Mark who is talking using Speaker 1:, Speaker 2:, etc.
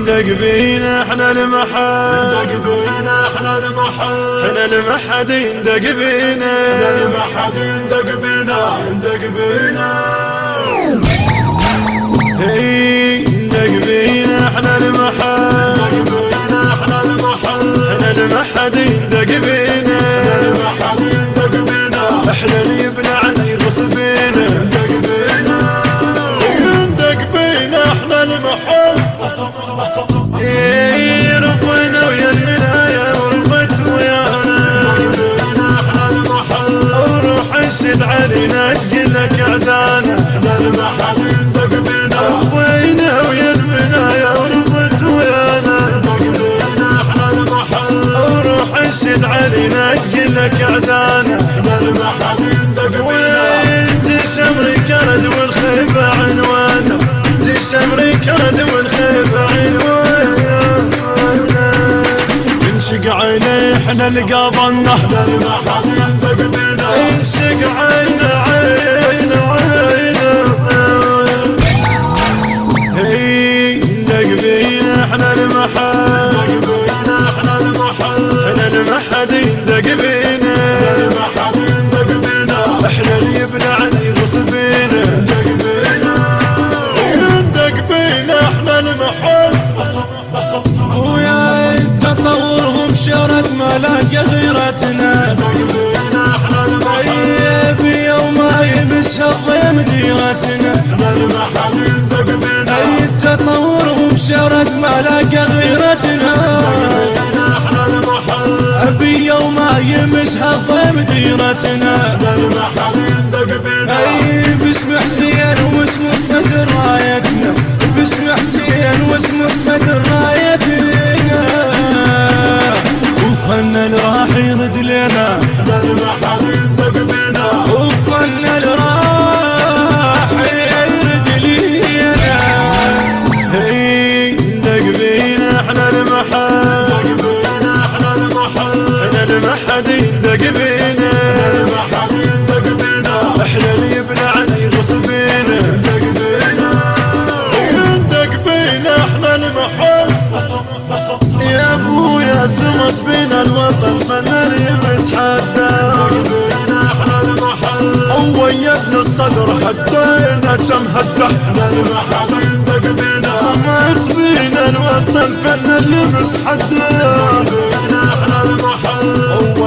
Speaker 1: ندق بينا احنا المحل،
Speaker 2: ندق بينا احنا المحل،
Speaker 1: احنا المحد يندق بينا،
Speaker 2: احنا المحد يندق بينا، يندق بينا.
Speaker 1: ندق بينا احنا المحل،
Speaker 2: ندق بينا احنا المحل،
Speaker 1: احنا المحد يندق بينا،
Speaker 2: احنا المحد يندق بينا،
Speaker 1: احنا اللي يبلعن يغص بينا،
Speaker 2: يندق بينا،
Speaker 1: يندق بينا احنا المحل. ربنا ويا المنايا وربت ويانا،
Speaker 2: ندق بينا احنا المحل،
Speaker 1: وروح انشد علينا تجلك اعدانا،
Speaker 2: احنا المحد يندق بينا،
Speaker 1: ربنا ويا المنايا وربت ويانا،
Speaker 2: ندق بينا احنا المحل،
Speaker 1: وروح انشد علينا تجلك اعدانا،
Speaker 2: احنا المحد يندق بينا.
Speaker 1: وانت شمري كرد والخيبة عنوانا، انت شمري كرد والخيبة عنوانا، انشق عيني احنا لقابلنا،
Speaker 2: احنا المحد يندق بينا،
Speaker 1: انشق عينا عينا عينا، ندق بينا احنا المحل،
Speaker 2: ندق بينا احنا المحل،
Speaker 1: احنا المحد يندق بينا،
Speaker 2: المحد يندق بينا،
Speaker 1: احنا اللي يبلعن يغص بينا،
Speaker 2: يندق بينا،
Speaker 1: يندق بينا احنا المحل. ويا تطورهم شرد ما لاقى غيرتنا،
Speaker 2: ندق بينا احنا المحل،
Speaker 1: طيب يوم ما يمسها الضيم ديرتنا،
Speaker 2: احنا المحد يندق بينا،
Speaker 1: تطورهم شرد ما لاقى غيرتنا،
Speaker 2: بينا احنا المحل،
Speaker 1: ابي يوم ما يمسها الضيم ديرتنا،
Speaker 2: احنا المحد يندق بينا،
Speaker 1: باسم حسين واسم الصدر رايتنا، باسم حسين واسم الصدر رايتنا، وفن اللي راح يرد لنا،
Speaker 2: احنا المحد يندق بينا،
Speaker 1: وفن اللي راح يرد لنا، ندق بينا احنا المحل،
Speaker 2: ندق بينا احنا المحل،
Speaker 1: احنا المحد يندق بينا،
Speaker 2: المحد يندق بينا،
Speaker 1: احنا اللي يبلعن يغص بينا،
Speaker 2: يندق بينا،
Speaker 1: يندق بينا احنا المحل. يا ابويا سمت بينا الوطن فنان يمس حدا،
Speaker 2: بينا احنا المحل،
Speaker 1: ويدنا الصدر حدينا كم هده،
Speaker 2: احنا المحد يندق بينا،
Speaker 1: سمت بينا الوطن فنان يمس حدا،
Speaker 2: بينا احنا المحل.